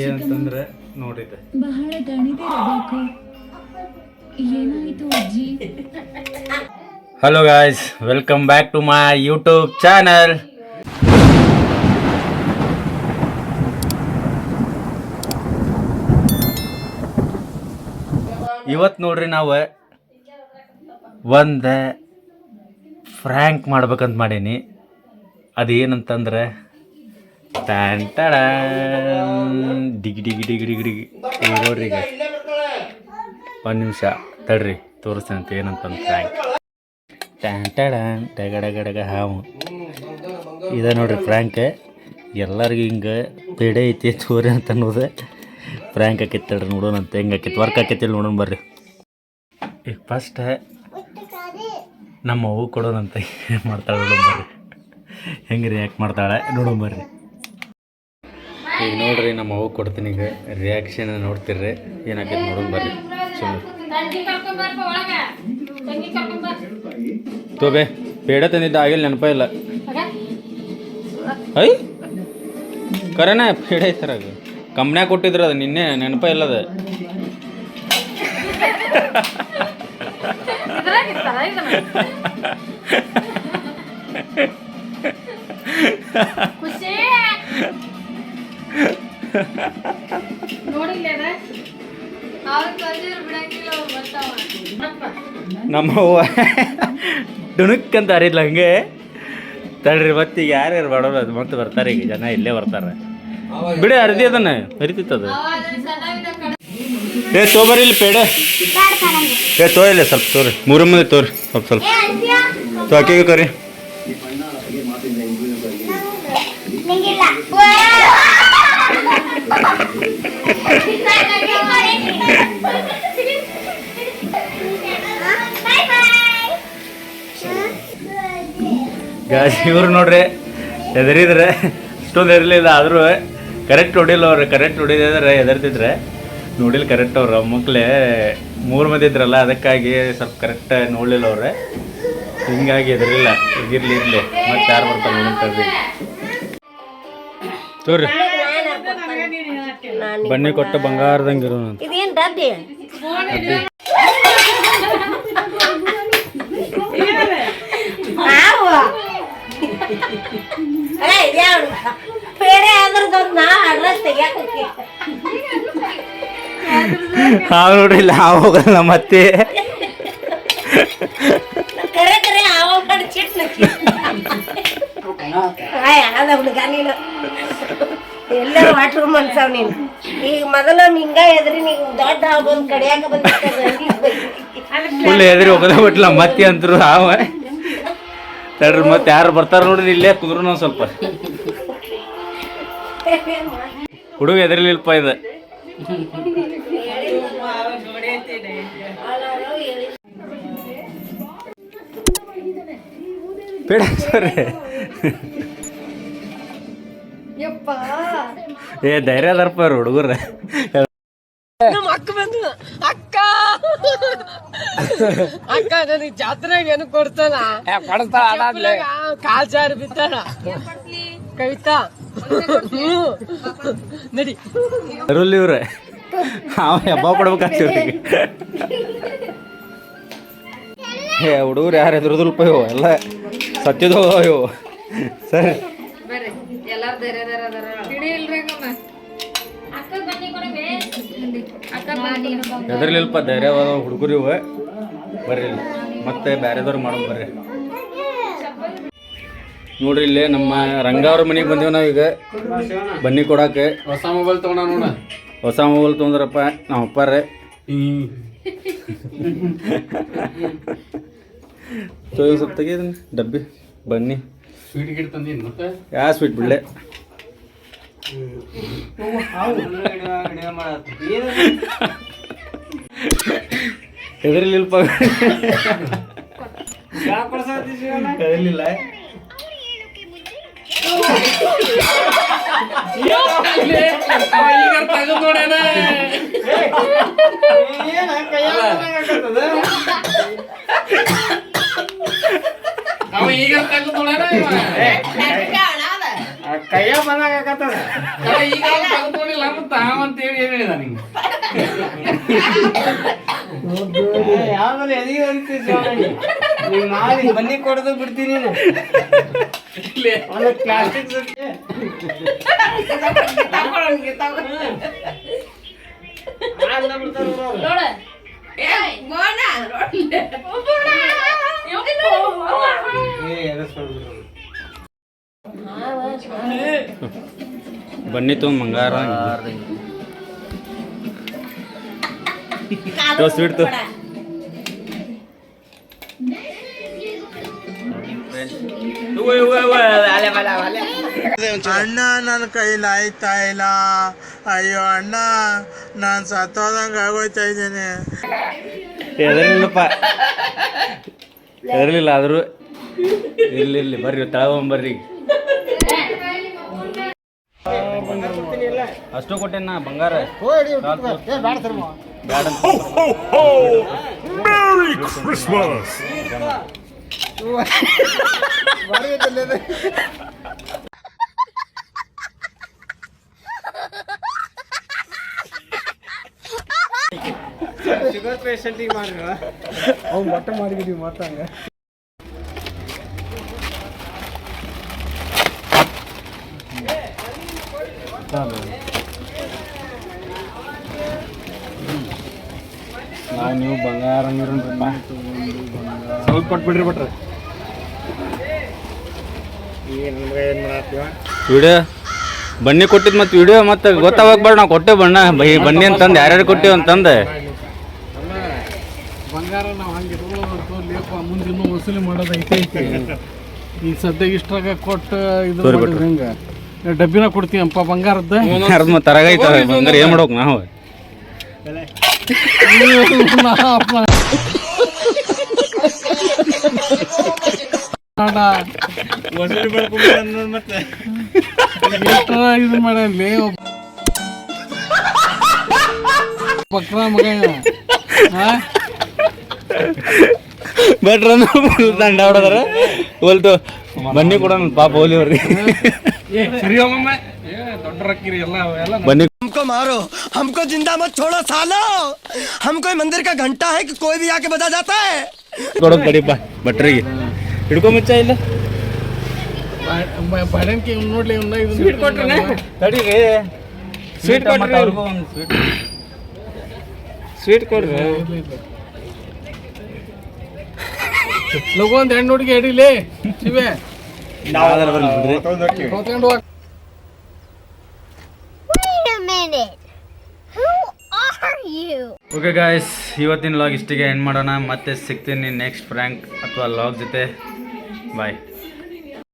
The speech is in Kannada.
ಏನಂತಂದ್ರೆ ನೋಡಿದ್ದೆ ಬಹಳ ದಣಿದಿರಬೇಕು. ಏನಾಯ್ತು ಅಜ್ಜಿ? Hello guys, welcome back to my YouTube channel. ಇವತ್ತು ನೋಡ್ರಿ ನಾವು ಒಂದು ಫ್ರ್ಯಾಂಕ್ ಮಾಡ್ಬೇಕಂತ ಮಾಡೀನಿ. ಅದೇನಂತಂದ್ರೆ ಟ್ಯಾಂಟಡ ಡಿಗಿ ಡಿಗಿ ಡಿಗಿ ಡಿಗಿ ಡಿಗಿ ನೋಡ್ರಿ. ಈಗ ಒಂದು ನಿಮಿಷ ತಡ್ರಿ, ತೋರಿಸ್ತೇನೆ ಅಂತ ಏನಂತಂದು ಫ್ರ್ಯಾಂಕ್. ಟ್ಯಾಂಟಡ ಡಗಡಗಡಗ ಹಾವು ಇದೆ ನೋಡ್ರಿ ಫ್ರ್ಯಾಂಕ್. ಎಲ್ಲರಿಗೂ ಹಿಂಗೆ ಪೇಡೆ ಐತಿ ತೋರಿ ಅಂತ ಅನ್ನೋದು ಫ್ರ್ಯಾಂಕ್ ಆಕೈತಿ. ತಡ್ರಿ ನೋಡೋಣ ಅಂತ ಹೆಂಗೆ ಆಕೈತಿ, ವರ್ಕ್ ಆಕೈತಿಲ್ಲ ನೋಡೋಣ ಬರ್ರಿ. ಈಗ ಫಸ್ಟ್ ನಮ್ಮ ಅವ್ವ ಕೊಡೋಣಂತ ಏನು ಮಾಡ್ತಾಳೆ ನೋಡೋಣ ಬರ್ರಿ, ಹೆಂಗೆ ರಿಯಾಕ್ಟ್ ಮಾಡ್ತಾಳೆ ನೋಡೋಣ ಬರ್ರಿ. ಈಗ ನೋಡ್ರಿ ನಮ್ಮ ಅವ್ವ ಕೊಡ್ತೀನಿ. ಈಗ ರಿಯಾಕ್ಷನ್ ನೋಡ್ತಿರ್ರಿ, ಏನಾಕೈತಿ ನೋಡೋಣ ಬರ್ರಿ. ತೋಬೆ ಪೇಡ ತಂದಿದ್ದ ಆಗಿಲ್ಲ, ನೆನಪ ಇಲ್ಲ. ಐ ಕರೆನ ಪೇಡ ಐತರ ಕಂಪ್ನ್ಯಾಗ ಕೊಟ್ಟಿದ್ರ ಅದು ನಿನ್ನೆ, ನೆನಪ ಇಲ್ಲದ. ನಮ್ಮವ್ವ ಡುಣುಕ್ ಅಂತ ಹರಿದ್ಲ ಹಂಗೆ. ತಡ್ರಿ ಮತ್ತೆ ಈಗ ಯಾರ್ಯಾರು ಮಾಡೋದು ಅದು ಮತ್ತೆ ಬರ್ತಾರೆ. ಈಗ ಜನ ಇಲ್ಲೇ ಬರ್ತಾರೆ ಬಿಡಿ. ಅರ್ದಿ ಅದನ್ನ ಹರಿತಿತ್ತದ. ಏ ತೋಬರಿ ಇಲ್ಲಿ ಪೇಡೆ. ಏ ತೋರಿಲ್ಲ ಸ್ವಲ್ಪ ತೋರಿ, ಮೂರು ಮಂದಿ ತೋರಿ ಸ್ವಲ್ಪ ಸ್ವಲ್ಪ ತೋಕಿಗೆ ಕರಿ. ಗಾಜ್ ಇವ್ರು ನೋಡ್ರಿ ಎದರಿದ್ರೆ ಅಷ್ಟೊಂದು ಇರಲಿಲ್ಲ, ಆದರೂ ಕರೆಕ್ಟ್ ಹೊಡಿಲ್ಲ ಅವ್ರು. ಕರೆಕ್ಟ್ ಹೊಡಿದ್ರೆ ಎದರ್ತಿದ್ರೆ ನೋಡಿಲ್ಲ ಕರೆಕ್ಟ್. ಅವ್ರ ಮಕ್ಕಳೇ ಮೂರು ಮಂದಿ ಇದ್ರಲ್ಲ, ಅದಕ್ಕಾಗಿ ಸ್ವಲ್ಪ ಕರೆಕ್ಟ್ ನೋಡಲಿಲ್ಲ ಅವ್ರೆ, ಹಿಂಗಾಗಿ ಎದರಿಲ್ಲ. ಇರ್ಲಿ ಇರ್ಲಿ ಮತ್ತೆ ಯಾರು ಬರ್ತಾರೆ ನೋಡ್ತಾರೆ ತೋರಿ. ಬನ್ನಿ ಕೊಟ್ಟ ಬಂಗಾರದಂಗಿರೋ ಹಾವು ನೋಡ್ರಿಲ್ಲ, ಹಾವು ಹೋಗಲ್ಲ ಮತ್ತೆ. ಎಲ್ಲ ವಾಟರ್ ಮನ್ಸಾವ್ ನೀನು. ಈಗ ಮೊದಲ ಹಿಂಗ ಎದ್ರಿ ನೀವು ದೊಡ್ಡ ಹಾವು ಬಂದು ಕಡಿಯಾಕ ಫುಲ್ ಎದ್ರಿ ಹೋಗದ ಬಿಟ್ಲ ಮತ್ತೆ ಅಂತರು ಹಾವ. ತಡ್ರಿ ಮತ್ತೆ ಯಾರು ಬರ್ತಾರ ನೋಡ್ರಿ, ಇಲ್ಲೇ ಕುದ್ರು ನಾವು ಸ್ವಲ್ಪ. ಹುಡುಗ ಎದ್ರಲಿಲ್ಪ ಇದು. ಬೇಡ ಸರಿ. ಏ ಧೈರ್ಯ ಅದರ್ಪ ಹುಡುಗರ. ಅಕ್ಕ ಬಂದು ಅಕ್ಕ ಅಕ್ಕ ನನಗೆ ಜಾತ್ರೆಗ ಏನು ಕೊಡ್ತಾನ ಕಾಲ್ ಜಾರಿ ಬಿತ್ತಾನ ಕವಿತಾ ನಡಿ ಅರುಲ್ ಇವ್ರೆ ಹಬ್ಬ ಕೊಡ್ಬೇಕಾಗ್ತಿವ್ರಿ. ಏ ಹುಡುಗರು ಯಾರು ಎದುರುದಲ್ಪ ಇವು ಎಲ್ಲ ಸತ್ಯದೋ ಇವು. ಸರಿ ಎದರ್ಲಿಲ್ಪ ಧೈರ್ಯವಾದ ಹುಡುಗರು ಇವು. ಬರ್ರಿ ಮತ್ತೆ ಬೇರೆದವ್ರು ಮಾಡೋದು ಬರ್ರಿ. ನೋಡ್ರಿ ಇಲ್ಲೇ ನಮ್ಮ ರಂಗವ್ರ ಮನೆಗೆ ಬಂದೀವಿ ನಾವೀಗ ಬನ್ನಿ ಕೊಡಾಕೆ. ಹೊಸ ಮೊಬೈಲ್ ತಗೊಂಡ ನೋಡ. ಹೊಸ ಮೊಬೈಲ್ ತೊಗೊಂಡ್ರಪ್ಪ ನಮ್ಮ ಅಪ್ಪಾರೆ. ಸ್ವಲ್ಪ ತೆಗಿದನ್ ಡಬ್ಬಿ ಬನ್ನಿ. ಸ್ವೀಟ್ ಗಿಟ್ ತಂದೀನಿ ಮತ್ತೆ ಯಾವ ಸ್ವೀಟ್ ಬಿಡ್ಲೆ. ಎದರ್ಲಿಲ್ಪ ಎದರ್ಲಿಲ್ಲ. ಕೈಯ ಬಂದಾಗತ್ತದ ಈಗ ತಗೊಂಡಿಲ್ಲ ಅಂತೇಳಿ ಏನ್ ಹೇಳಿದ ನಿಂಗೆ ಯಾವ್ದಾರು ಎದಿಗೆ ಅಂತೀವಿ ಮಾಡಿ ಬನ್ನಿ ಕೊಡೋದು ಬಿಡ್ತೀನಿ ಪ್ಲಾಸ್ಟಿಕ್ ಬನ್ನಿ ತುಂಬ ಮಂಗಾರ ಸ್ವೀಟ್ ತು ಅಣ್ಣ ನನ್ನ ಕೈಲಿ ಆಯ್ತಾ ಇಲ್ಲ ಅಯ್ಯೋ ಅಣ್ಣ ನಾನು ಸತ್ತೋದಂಗೆ ಆಗೋಯ್ತಾ ಇದ್ದೇನೆ. ಹೆದರ್ಲಿಲ್ಲಪ್ಪ ಹೆದರ್ಲಿಲ್ಲ ಆದರೂ ಇರ್ಲಿ ಬರ್ರಿ ತಳಗೊಂಬರ್ರಿ ಅಷ್ಟು ಕೊಟ್ಟೆನ ಬಂಗಾರ ಬ್ಯಾಡ ಶುಗರ್ ಪೇಷಂಟಿಗೆ ಮಾಡ್ರಿ ಅವ್ನು ಮೊಟ್ಟೆ ಮಾಡಿದೀವಿ ಮಾತಂಗ ನಾವು ನೀವು ಬಂಗಾರ ಅಂಗಿರಪ್ಪ ಸ್ವಲ್ಪ ಕೊಟ್ಬಿಡ್ರಿ ಬಿಟ್ರೆ ವಿಡಿಯೋ ಬನ್ನಿ ಕೊಟ್ಟಿದ್ ಮತ್ತೆ ವಿಡಿಯೋ ಮತ್ತೆ ಗೊತ್ತಾಗಬೇಡ ನಾವು ಕೊಟ್ಟೇವೆ ಬನ್ನಿ ಅಂತಂದು ಯಾರ್ಯಾರು ಕೊಟ್ಟೇವು ಅಂತಂದು ಬಂಗಾರ ನಾವು ಹಂಗೆ ಲೇಪ ಮುಂದೆ ಇನ್ನೂ ವಸೂಲಿ ಮಾಡೋದು ಐತೆ ಈಗ ಸದ್ಯಕ್ಕೆ ಇಷ್ಟ್ರಾಗ ಕೊಟ್ಟು ಇದು ಮಾಡಿದ್ರೆ ಹೆಂಗೆ ಡಬ್ಬಿನ ಕೊಡ್ತೀವಪ್ಪ ಬಂಗಾರದ್ದು ಮತ್ತೆ ತರಗೈತ ಬಂಗಾರ ಏನು ಮಾಡ್ಬೇಕು ನಾವು ಇದು ಮಾಡಲಿ ಬಕ್ರ ಮಗ ಬಟ್ರ ದಂಡ ಹೊಡೋದಾರ ಹೋಲ್ತು ಬನ್ನಿ ಕೊಡೋಣ ಪಾಪ ಹೋಲಿ ಅವ್ರಿಗೆ ಸರಿ ಹೋಗಮ್ಮ ದೊಡ್ಡ ರಕ್ಕಿರಿ ಎಲ್ಲ ಎಲ್ಲ ಬನ್ನಿ हमको मारो हमको जिंदा मत छोड़ो सालो हम कोई मंदिर का घंटा है कि कोई भी आके बजा जाता है ಕೊಡೋದು ಕಡಿಪ ಭಟ್ರಿಗೆ ಹಿಡ್ಕೊಂಬಚ್ಚ ಇಲ್ಲ ಬಾಳೆನ್ಕಿ ನೋಡ್ಲಿ ಇದು ಸ್ವೀಟ್ ಕೊಟ್ರಿ ತಡೀರಿ ಸ್ವೀಟ್ ಕೊಟ್ರಿ ಅವ್ರಿಗೂ ಒಂದು ಸ್ವೀಟ್ ಕೊಡ್ರಿ ಲಗು ಒಂದು ಹೆಣ್ಣು ಹುಡುಗಿ ಹಿಡಿಲಿ ಶಿವೆ ಯಾವ್ದಾರ ಬರ್ಲಿ ಬಿಡ್ರಿ ಹೊತ್ಕೊಂಡು ಹೋಗ್ ಓಕೆ ಗಾಯ್ಸ್ ಇವತ್ತಿನ ಲಾಗ್ ಇಷ್ಟಿಗೆ ಎಂಡ್ ಮಾಡೋಣ ಮತ್ತೆ ಸಿಗ್ತೀನಿ ನೆಕ್ಸ್ಟ್ ಫ್ರ್ಯಾಂಕ್ ಅಥವಾ ಲಾಗ್ ಜೊತೆ ಬಾಯ್